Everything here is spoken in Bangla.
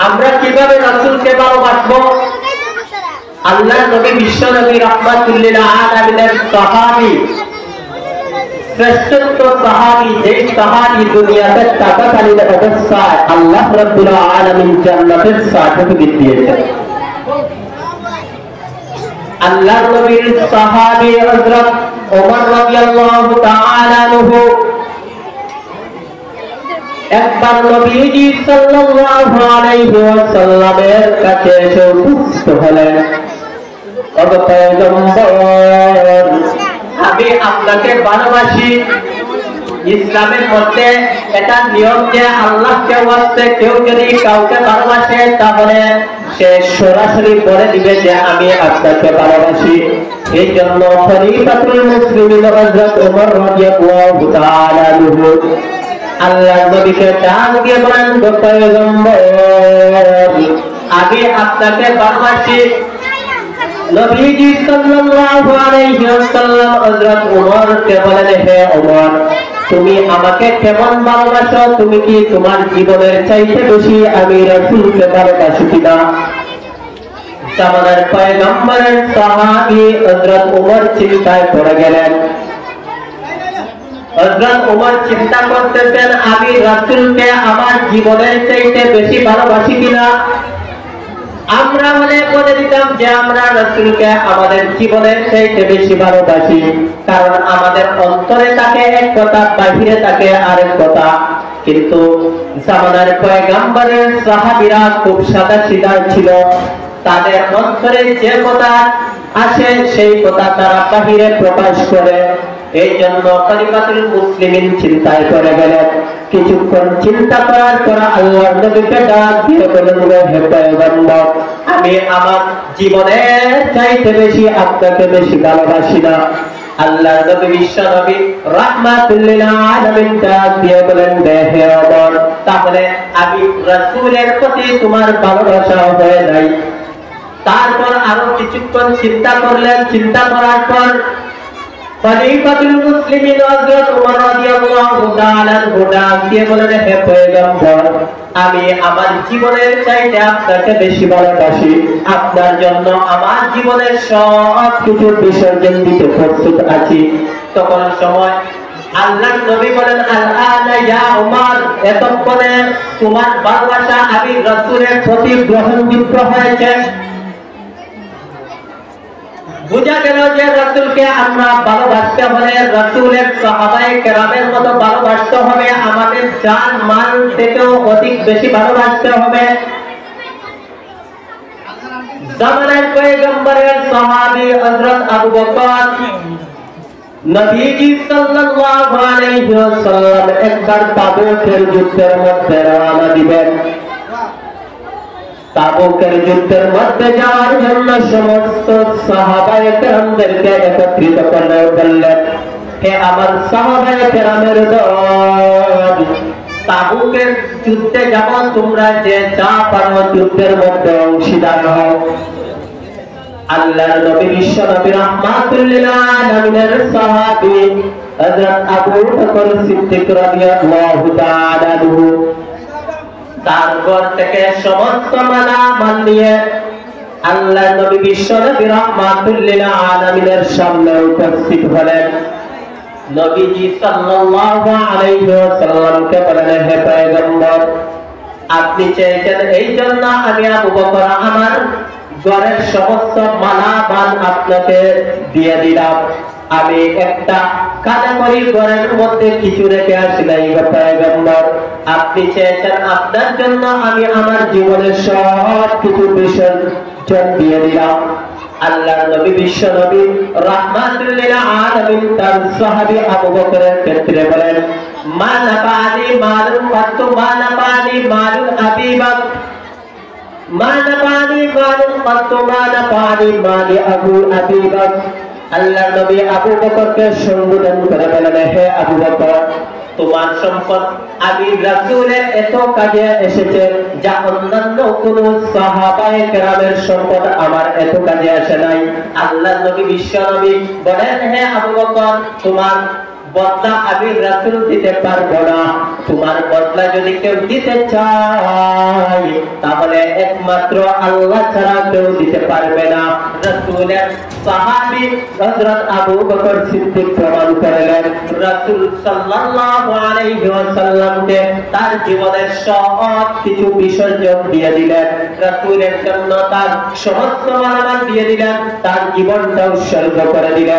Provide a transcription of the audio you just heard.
আমরা কিভাবে রাসূলকে ভালোবাসবো? আল্লাহর নবী বিশ্ব নবী রাহমাতুল লিল আলামিনের সাহাবী, শ্রেষ্ঠত্ব সাহাবী, যেই সাহাবী দুনিয়াতে থাকাকালীন অবস্থায় আল্লাহ রাব্বুল আলামিন জান্নাতের সার্টিফিকেট দিয়েছেন। আল্লাহর নবীর সাহাবী হযরত ওমর রাদিয়াল্লাহু তাআলা আনহু একবার নবীজি সাল্লাল্লাহু আলাইহি ওয়াসাল্লামের কাছে এসে উপস্থিত হলেন। ও পয়গম্বর, আমি আপনাকে ভালোবাসি। ইসলামের মধ্যে এটা নিয়ম যে আল্লাহকে ওয়াস্তে কেউ যদি কাউকে ভালোবাসে তাহলে সে সরাসরি বলে দিবে যে আমি আপনাকে ভালোবাসি। এই জন্য খলিফাতুল মুসলিমিন হযরত ওমর রাদিয়াল্লাহু তাআলা আনহু আল্লাহর নবীকে ডাক দিয়ে বলেন, গো পয়গম্বর, আমি আপনাকে ভালোবাসি। নবীজি সাল্লাল্লাহু আলাইহি ওয়াসাল্লাম হযরত ওমরকে বলেন, হে ওমর, তুমি আমাকে কেমন ভালোবাসো? তুমি কি তোমার জীবনের চাইতে বেশি আমি রাসূলকে ভালোবাসি কিনা? জামানার পয়গম্বরের সাহাবী হযরত ওমর চিন্তায় পড়ে গেলেন। হযরত ওমর চিন্তা করতেছেন, আমি রাসূলকে আমার জীবনের চাইতে বেশি ভালোবাসি কিনা? আমরা মনে করে দিতাম যে আমরা রাসূলকে আমাদের জীবনের চাইতে বেশি ভালোবাসি, কারণ আমাদের অন্তরে থাকে এক কথা, বাহিরে থাকে আরেক কথা। কিন্তু জামানার পয়গম্বরের সাহাবীরা খুব সাদাসিধা ছিল। তাদের অন্তরে যে কথা আসে সেই কথা তারা বাহিরে প্রকাশ করে। এই জন্য খলিফাতুল মুসলিমিন চিন্তায় পড়ে গেলেন। কিছুক্ষণ চিন্তা করার পর আল্লাহর নবীকে ডাক দিয়ে বলেন, হে পয়গম্বর, আমি আমার জীবনের চাইতে বেশি আপনাকে বেশি ভালোবাসি না। আল্লাহর নবী বিশ্ব নবী রাহমাতুল লিল আলামিন ডাক দিয়ে বলেন, হে ওমর, তাহলে আমি রাসূলের প্রতি তোমার ভালোবাসা হয় নাই। তারপর আরো কিছুক্ষণ চিন্তা করলেন। চিন্তা করার পর খলিফাতুল মুসলিমিন হযরত ওমর রাদিয়াল্লাহু তাআলা আনহু ডাক দিয়ে বলেন, হে পয়গম্বর, আমি আমার জীবনের চাইতে আপনাকে বেশি ভালোবাসি। আপনার জন্য আমার জীবনের সব কিছু বিসর্জন দিতে প্রস্তুত আছি। তখন সময় আল্লাহর নবী বলেন, আল-আনা ইয়া ওমর, এতক্ষণে তোমার ভালোবাসা আমি রাসূলের প্রতি গ্রহণযোগ্য হয়েছে। বুঝা গেল যে রাসূলকে আমরা ভালোবাসতে হলে রাসূলের সাহাবায়ে কেরামের মতো ভালোবাসতে হবে, আমাদের জান মাল থেকেও অধিক বেশি ভালোবাসতে হবে। জামানার পয়গম্বরের সাহাবী হযরত আবু বকর, নবীজি সাল্লাল্লাহু আলাইহি ওয়াসাল্লাম একবার তাবুকের যুদ্ধের মধ্যে রওনা দিবেন। তাবুকের যুদ্ধের মধ্যে যাওয়ার জন্য সমস্ত সাহাবায়ে কেরামদেরকে একত্রিত করে বললেন, হে আমার সাহাবায়ে কেরামের দল, তাবুকের যুদ্ধে যাব, তোমরা যে যা পারো যুদ্ধের মধ্যে অংশীদার হও। আল্লাহর নবী বিশ্ব নবী রাহমাতুল লিল আলামিনের সাহাবী হযরত আবু বকর সিদ্দিক রাদিয়াল্লাহু তাআলা আনহু তারপর থেকে সমস্ত মালামাল নিয়ে আল্লাহর নবী বিশ্ব নবী রাহমাতুল লিল আলামিনের সামনে উপস্থিত হলেন। নবীজি সাল্লাল্লাহু আলাইহি ওয়াসাল্লামকে বলেন, হে পয়গম্বর, আপনি চেয়েছেন এই জন্য আমি আবু বকর আমার ঘরের সমস্ত মালামাল আপনাকে দিয়ে দিলাম। আমি একটা কানাকড়ি ঘরের মধ্যে কিছু রেখে আসি নাই গো পয়গম্বর। আপনি চেয়েছেন আপনার জন্য আমি আমার জীবনের সব কিছু বিসর্জন দিয়ে দিলাম। আল্লাহর নবী বিশ্ব নবী রাহমাতুল লিল আলামিন তার সাহাবী আবু বকরের ক্ষেত্রে বলেন, মা নাফানি মালুন কাত্তু, মা নাফানি মালুন আবি বকর, মা নাফানি মালুন কাত্তু, মা নাফানি মালি আবু বকর। আল্লাহর নবী আবু বকরকে সম্বোধন করে বলেন, হে আবু বকর, তোমার সম্পদ আমি রাসূলের এত কাজে এসেছে যা অন্যান্য কোন সাহাবায়ে কেরামের সম্পদ আমার এত কাজে আসে নাই। আল্লাহর নবী বিশ্ব নবী বলেন, হে আবু বকর, তোমার বদলা আমি রাসূল দিতে পারবো না। তোমার বদলা যদি কেউ দিতে চায় তাহলে একমাত্র আল্লাহ ছাড়া কেউ দিতে পারবে না। রাসূলের সাহাবী হযরত আবু বকর সিদ্দিক প্রমাণ করলেন, রাসূল সাল্লাল্লাহু আলাইহি ওয়াসাল্লামকে তার জীবনের সব কিছু বিসর্জন দিয়ে দিলেন, রাসূলের জন্য তার সমস্ত মালামাল দিয়ে দিলেন, তার জীবনটা উৎসর্গ করে দিলেন।